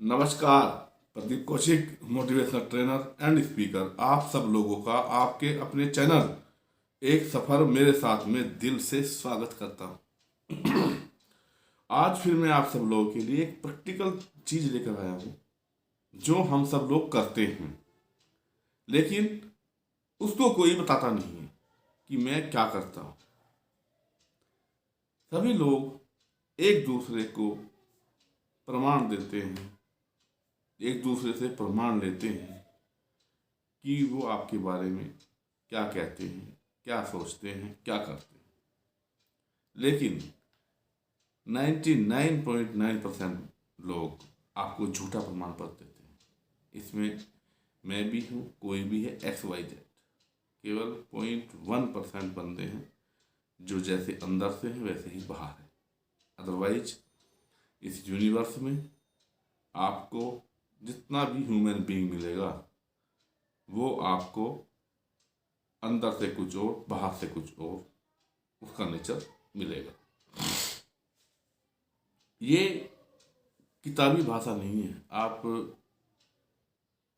नमस्कार। Pradeep Kaushik, motivational trainer and speaker, आप सब लोगों का आपके अपने चैनल एक सफर मेरे साथ में दिल से स्वागत करता हूँ। आज फिर मैं आप सब लोगों के लिए एक प्रैक्टिकल चीज लेकर आया हूँ जो हम सब लोग करते हैं, लेकिन उसको कोई बताता नहीं है कि मैं क्या करता हूँ। सभी लोग एक दूसरे को प्रमाण देते हैं, एक दूसरे से प्रमाण लेते हैं कि वो आपके बारे में क्या कहते हैं, क्या सोचते हैं, क्या करते हैं। लेकिन 99.9% लोग आपको झूठा प्रमाण पत्र देते हैं। इसमें मैं भी हूँ, कोई भी है, XYZ। केवल 0.1% बंदे हैं जो जैसे अंदर से हैं वैसे ही बाहर हैं। अदरवाइज इस यूनिवर्स में आपको जितना भी ह्यूमन बीइंग मिलेगा वो आपको अंदर से कुछ और, बाहर से कुछ और उसका नेचर मिलेगा। ये किताबी भाषा नहीं है, आप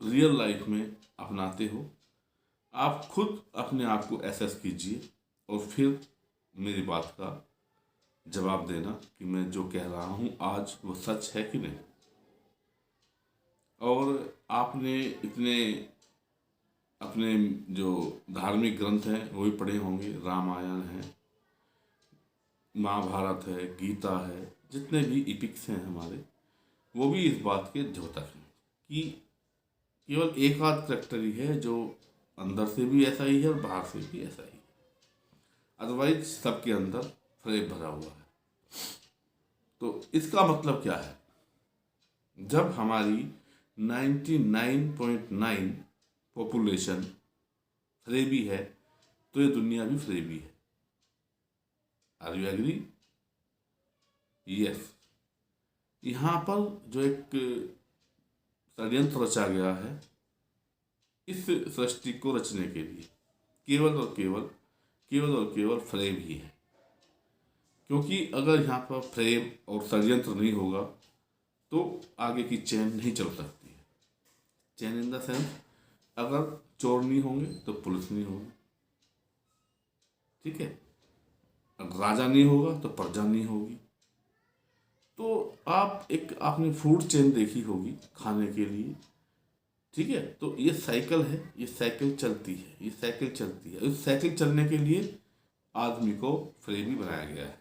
रियल लाइफ में अपनाते हो। आप खुद अपने आप को एसेस कीजिए और फिर मेरी बात का जवाब देना कि मैं जो कह रहा हूँ आज वो सच है कि नहीं। और आपने इतने अपने जो धार्मिक ग्रंथ हैं वो भी पढ़े होंगे, रामायण है, महाभारत है, गीता है, जितने भी इपिक्स हैं हमारे, वो भी इस बात के द्योतक हैं कि केवल एक आध करेक्टर ही है जो अंदर से भी ऐसा ही है और बाहर से भी ऐसा ही है। अदरवाइज सबके अंदर फ्रेब भरा हुआ है। तो इसका मतलब क्या है? जब हमारी 99.9 पॉपुलेशन फ्रेबी है तो ये दुनिया भी फ्रेबी है। Are you agree? यस। यहाँ पर जो एक षड्यंत्र रचा गया है इस सृष्टि को रचने के लिए केवल और केवल फ्रेम ही है। क्योंकि अगर यहाँ पर फ्रेम और षड्यंत्र नहीं होगा तो आगे की चेन नहीं चल सकती है। चेन इन द सेंस, अगर चोर नहीं होंगे तो पुलिस नहीं होगी, ठीक है? अगर राजा नहीं होगा तो प्रजा नहीं होगी। तो आपने फूड चेन देखी होगी खाने के लिए, ठीक है? तो ये साइकिल है, ये साइकिल चलती है, ये साइकिल चलती है। इस साइकिल चलने के लिए आदमी को फ्रेम ही बनाया गया है,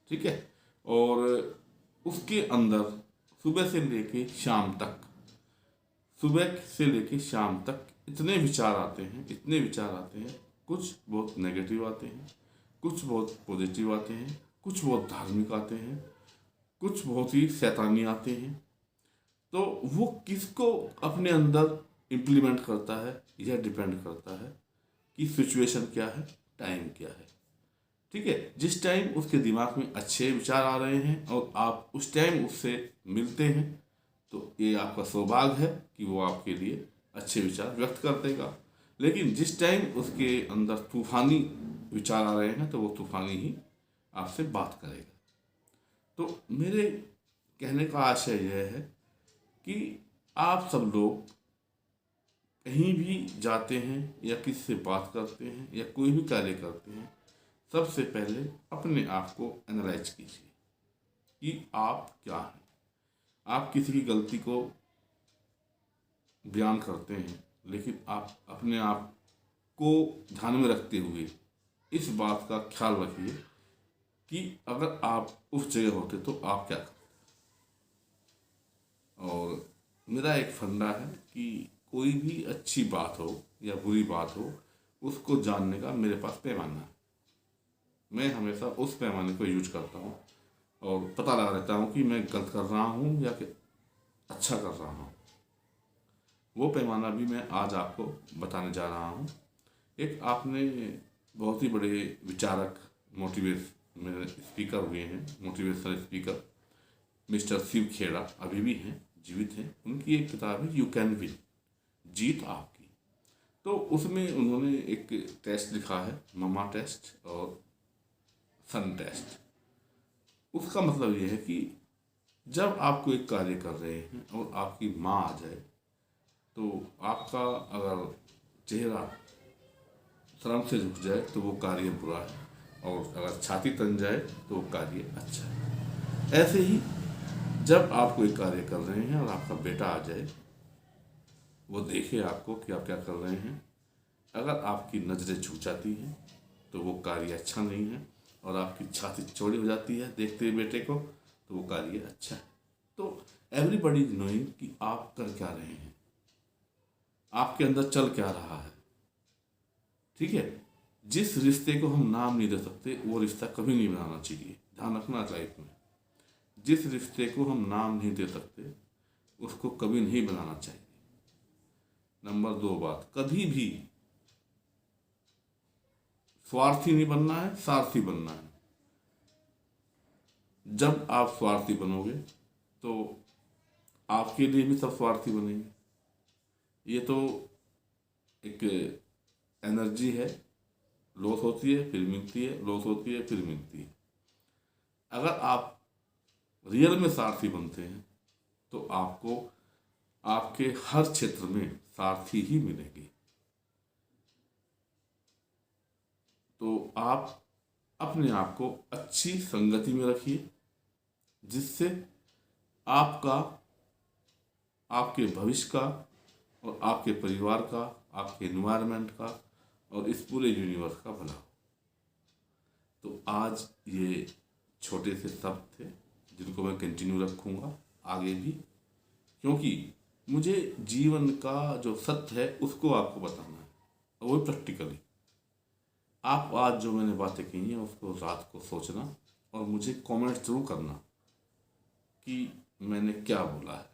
ठीक है? और उसके अंदर सुबह से लेके शाम तक, सुबह से लेके शाम तक इतने विचार आते हैं, इतने विचार आते हैं। कुछ बहुत नेगेटिव आते हैं, कुछ बहुत पॉजिटिव आते हैं, कुछ बहुत धार्मिक आते हैं, कुछ बहुत ही शैतानी आते हैं। तो वो किसको अपने अंदर इम्प्लीमेंट करता है यह डिपेंड करता है कि सिचुएशन क्या है, टाइम क्या है, ठीक है? जिस टाइम उसके दिमाग में अच्छे विचार आ रहे हैं और आप उस टाइम उससे मिलते हैं तो ये आपका सौभाग्य है कि वो आपके लिए अच्छे विचार व्यक्त कर देगा। लेकिन जिस टाइम उसके अंदर तूफानी विचार आ रहे हैं तो वो तूफानी ही आपसे बात करेगा। तो मेरे कहने का आशय यह है कि आप सब लोग कहीं भी जाते हैं या किसी से बात करते हैं या कोई भी कार्य करते हैं, सबसे पहले अपने आप को एनालाइज कीजिए कि आप क्या हैं। आप किसी की गलती को बयान करते हैं, लेकिन आप अपने आप को ध्यान में रखते हुए इस बात का ख्याल रखिए कि अगर आप उस जगह होते तो आप क्या करते। और मेरा एक फंडा है कि कोई भी अच्छी बात हो या बुरी बात हो, उसको जानने का मेरे पास पैमाना है। मैं हमेशा उस पैमाने को यूज करता हूँ और पता लगा रहता हूँ कि मैं गलत कर रहा हूँ या कि अच्छा कर रहा हूँ। वो पैमाना भी मैं आज आपको बताने जा रहा हूँ। एक आपने बहुत ही बड़े विचारक, मेरे स्पीकर हुए हैं, motivational speaker mister Shiv Khera, अभी भी हैं, जीवित हैं। उनकी एक किताब है यू कैन विन, जीत आपकी। तो उसमें उन्होंने एक टेस्ट लिखा है, ममा टेस्ट और सन टेस्ट। उसका मतलब ये है कि जब आप कोई कार्य कर रहे हैं और आपकी माँ आ जाए तो आपका अगर चेहरा शर्म से झुक जाए तो वो कार्य बुरा है, और अगर छाती तन जाए तो वो कार्य अच्छा है। ऐसे ही जब आप कोई कार्य कर रहे हैं और आपका बेटा आ जाए, वो देखे आपको कि आप क्या कर रहे हैं, अगर आपकी नज़रें झुक जाती हैं तो वो कार्य अच्छा नहीं है, और आपकी छाती चौड़ी हो जाती है देखते ही बेटे को तो वो कार्य अच्छा है। तो एवरीबडी इज नोइंग कि आप कर क्या रहे हैं, आपके अंदर चल क्या रहा है। ठीक है, जिस रिश्ते को हम नाम नहीं दे सकते वो रिश्ता कभी नहीं बनाना चाहिए। ध्यान रखना लाइफ में, जिस रिश्ते को हम नाम नहीं दे सकते उसको कभी नहीं बनाना चाहिए। नंबर 2 बात, कभी भी स्वार्थी नहीं बनना है, सारथी बनना है। जब आप स्वार्थी बनोगे तो आपके लिए भी सब स्वार्थी बनेंगे। ये तो एक एनर्जी है, लॉस होती है फिर मिलती है, लॉस होती है फिर मिलती है। अगर आप रियल में सारथी बनते हैं तो आपको आपके हर क्षेत्र में सारथी ही मिलेंगे। तो आप अपने आप को अच्छी संगति में रखिए, जिससे आपका, आपके भविष्य का और आपके परिवार का, आपके एनवायरनमेंट का और इस पूरे यूनिवर्स का भला हो। तो आज ये छोटे से शब्द थे जिनको मैं कंटिन्यू रखूँगा आगे भी, क्योंकि मुझे जीवन का जो सत्य है उसको आपको बताना है, और वो प्रैक्टिकली। आप आज जो मैंने बातें कही हैं उसको रात को सोचना और मुझे कमेंट जरूर करना कि मैंने क्या बोला है।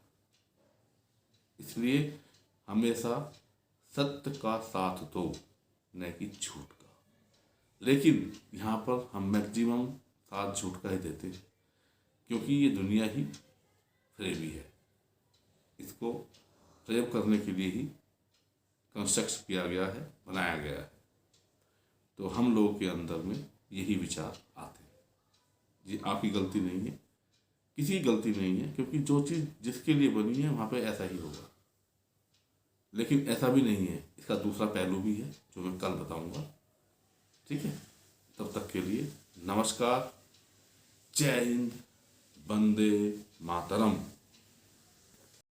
इसलिए हमेशा सत्य का साथ दो, न कि झूठ का। लेकिन यहाँ पर हम मैक्सिमम साथ झूठ का ही देते हैं, क्योंकि ये दुनिया ही फ्रेबी है। इसको फ्रेब करने के लिए ही कंस्ट्रक्ट किया गया है, बनाया गया है। तो हम लोगों के अंदर में यही विचार आते हैं। ये आपकी गलती नहीं है, किसी की गलती नहीं है, क्योंकि जो चीज़ जिसके लिए बनी है वहाँ पे ऐसा ही होगा। लेकिन ऐसा भी नहीं है, इसका दूसरा पहलू भी है जो मैं कल बताऊंगा। ठीक है, तब तक के लिए नमस्कार, जय हिंद, वंदे मातरम।